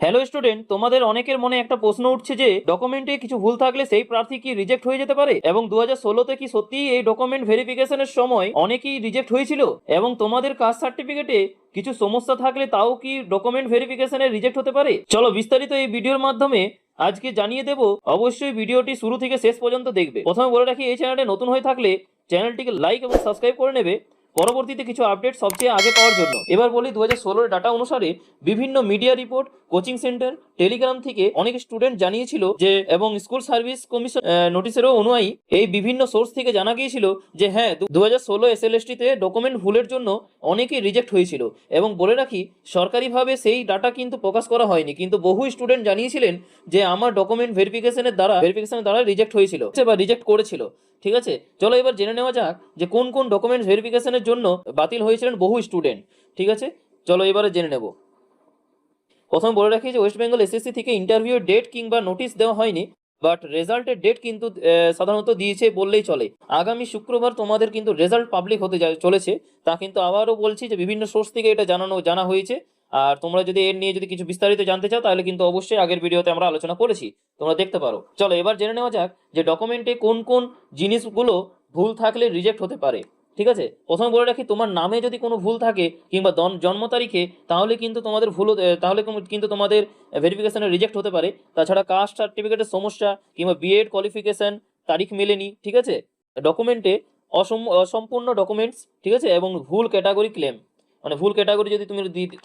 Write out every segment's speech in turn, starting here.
Hello student, তোমাদের অনেকের মনে একটা প্রশ্ন উঠছে যে ডকুমেন্টে কিছু ভুল থাকলে সেই প্রার্থী কি রিজেক্ট হয়ে যেতে পারে, এবং 2016-তে কি সত্যি এই ডকুমেন্ট ভেরিফিকেশনের সময় অনেকেই রিজেক্ট হয়েছিল, এবং তোমাদের কাস্ট সার্টিফিকেটে কিছু সমস্যা থাকলে তাও কি ডকুমেন্ট ভেরিফিকেশনে রিজেক্ট হতে পারে। চলো বিস্তারিত এই ভিডিওর মাধ্যমে আজকে জানিয়ে দেব। অবশ্যই ভিডিওটি শুরু থেকে শেষ পর্যন্ত দেখবে। প্রথমে বলে রাখি, এই চ্যানেলে নতুন হয়ে থাকলে চ্যানেলটিকে লাইক এবং সাবস্ক্রাইব করে নেবে পরবর্তীতে কিছু আপডেট সবচেয়ে আগে পাওয়ার জন্য। এবার বলি, 2016-এর ডাটা অনুসারে বিভিন্ন media report, coaching centre, Telegram থেকে অনেক স্টুডেন্ট জানিয়েছিল যে, এবং স্কুল সার্ভিস কমিশন নোটিশেরও অনুযায়ী এই বিভিন্ন সোর্স থেকে জানা গিয়েছিল যে হ্যাঁ, 2016 এসএলএসটিতে ডকুমেন্ট ভুলের জন্য অনেকেই রিজেক্ট হয়েছিল। এবং বলে রাখি, সরকারিভাবে সেই ডাটা কিন্তু প্রকাশ করা হয়নি, কিন্তু বহু স্টুডেন্ট জানিয়েছিলেন যে আমার ডকুমেন্ট ভেরিফিকেশনের দ্বারা রিজেক্ট হয়েছিল বা রিজেক্ট করেছিল। ঠিক আছে, চলো এবার জেনে নেওয়া যাক যে কোন কোন ডকুমেন্টস ভেরিফিকেশনের জন্য বাতিল হয়েছিলেন বহু স্টুডেন্ট। ঠিক আছে, চলো এবারে জেনে নেব। প্রথম বলে রাখি যে ওয়েস্ট বেঙ্গল এসএসসি থেকে ইন্টারভিউ ডেট কিংবা নোটিশ দেওয়া হয়নি, বাট রেজাল্টের ডেট কিন্তু সাধারণত দিয়েছে বললেই চলে। আগামী শুক্রবার তোমাদের কিন্তু রেজাল্ট পাবলিক হতে চলেছে। তা কিন্তু আবারও বলছি যে বিভিন্ন সোর্স থেকে এটা জানা হয়েছে। আর তোমরা যদি এর নিয়ে যদি কিছু বিস্তারিত জানতে চাও তাহলে কিন্তু অবশ্যই আগের ভিডিওতে আমরা আলোচনা করেছি, তোমরা দেখতে পারো। চলো এবার জেনে নেওয়া যাক যে ডকুমেন্টে কোন কোন জিনিসগুলো ভুল থাকলে রিজেক্ট হতে পারে। ঠিক আছে, প্রথমে বলে রাখি, তোমার নামে যদি কোনো ভুল থাকে কিংবা জন্ম তারিখে, তাহলে কিন্তু তোমাদের তাহলে কিন্তু তোমাদের ভেরিফিকেশনে রিজেক্ট হতে পারে। তাছাড়া কাস্ট সার্টিফিকেটের সমস্যা কিংবা বিএড কোয়ালিফিকেশন তারিখ মেলেনি, ঠিক আছে, ডকুমেন্টে অসম্পূর্ণ ডকুমেন্টস, ঠিক আছে, এবং ভুল ক্যাটাগরি ক্লেম, মানে ভুল ক্যাটাগরি যদি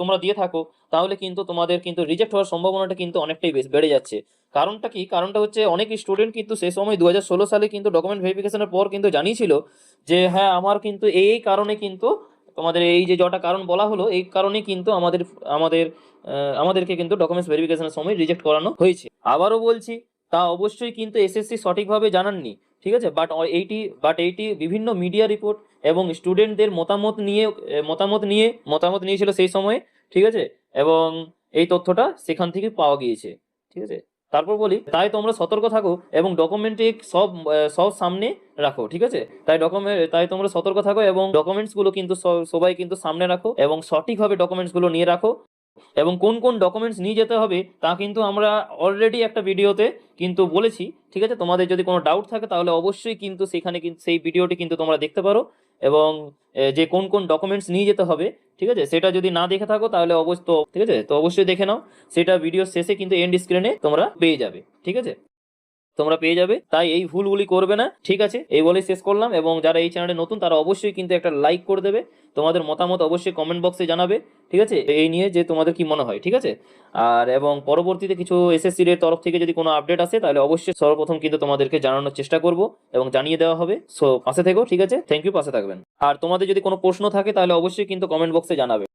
তোমরা দিয়ে থাকো, তাহলে কিন্তু তোমাদের কিন্তু রিজেক্ট হওয়ার সম্ভাবনাটা কিন্তু অনেকটাই বেড়ে যাচ্ছে। কারণটা কি? কারণটা হচ্ছে অনেক স্টুডেন্ট কিন্তু সেই সময় 2016 সালে কিন্তু ডকুমেন্ট ভেরিফিকেশনের পর কিন্তু জানিয়েছিল যে হ্যাঁ, আমার কিন্তু এই কারণে কিন্তু তোমাদের এই যে যটা কারণ বলা হলো, এই কারণে কিন্তু আমাদেরকে কিন্তু ডকুমেন্টস ভেরিফিকেশনের সময় রিজেক্ট করানো হয়েছে। আবারও বলছি, তা অবশ্যই কিন্তু এসএসসি সঠিকভাবে জানাননি। ঠিক আছে, বাট এইটি বিভিন্ন মিডিয়া রিপোর্ট এবং স্টুডেন্টদের মতামত নিয়েছিল সেই সময়ে। ঠিক আছে, এবং এই তথ্যটা সেখান থেকে পাওয়া গিয়েছে। ঠিক আছে, তারপর বলি, তাই তোমরা সতর্ক থাকো এবং ডকুমেন্টে সব সামনে রাখো। ঠিক আছে, তাই তোমরা সতর্ক থাকো এবং ডকুমেন্টসগুলো কিন্তু সবাই কিন্তু সামনে রাখো এবং সঠিকভাবে ডকুমেন্টসগুলো নিয়ে রাখো। এবং কোন কোন ডকুমেন্টস নিয়ে যেতে হবে তা কিন্তু আমরা অলরেডি একটা ভিডিওতে কিন্তু বলেছি। ঠিক আছে, তোমাদের যদি কোনো ডাউট থাকে তাহলে অবশ্যই কিন্তু সেখানে কিন্তু সেই ভিডিওটি কিন্তু তোমরা দেখতে পারো, এবং যে কোন কোন ডকুমেন্টস নিয়ে যেতে হবে, ঠিক আছে, সেটা যদি না দেখে থাকো তাহলে ঠিক আছে, তো অবশ্যই দেখে নাও। সেটা ভিডিও শেষে কিন্তু এন্ড স্ক্রিনে তোমরা পেয়ে যাবে। ঠিক আছে, তোমরা পেয়ে যাবে, তাই এই ভুলগুলি করবে না। ঠিক আছে, এই বলেই শেষ করলাম। এবং যারা এই চ্যানেলে নতুন তারা অবশ্যই কিন্তু একটা লাইক করে দেবে, তোমাদের মতামত অবশ্যই কমেন্ট বক্সে জানাবে। ঠিক আছে, এই নিয়ে যে তোমাদের কি মনে হয়। ঠিক আছে, আর এবং পরবর্তীতে কিছু এসএসসি এর তরফ থেকে যদি কোনো আপডেট আসে তাহলে অবশ্যই সর্বপ্রথম কিন্তু তোমাদেরকে জানানোর চেষ্টা করব এবং জানিয়ে দেওয়া হবে। সো পাশে থেকো। ঠিক আছে, থ্যাংক ইউ, পাশে থাকবেন। আর তোমাদের যদি কোনো প্রশ্ন থাকে তাহলে অবশ্যই কিন্তু কমেন্ট বক্সে জানাবে।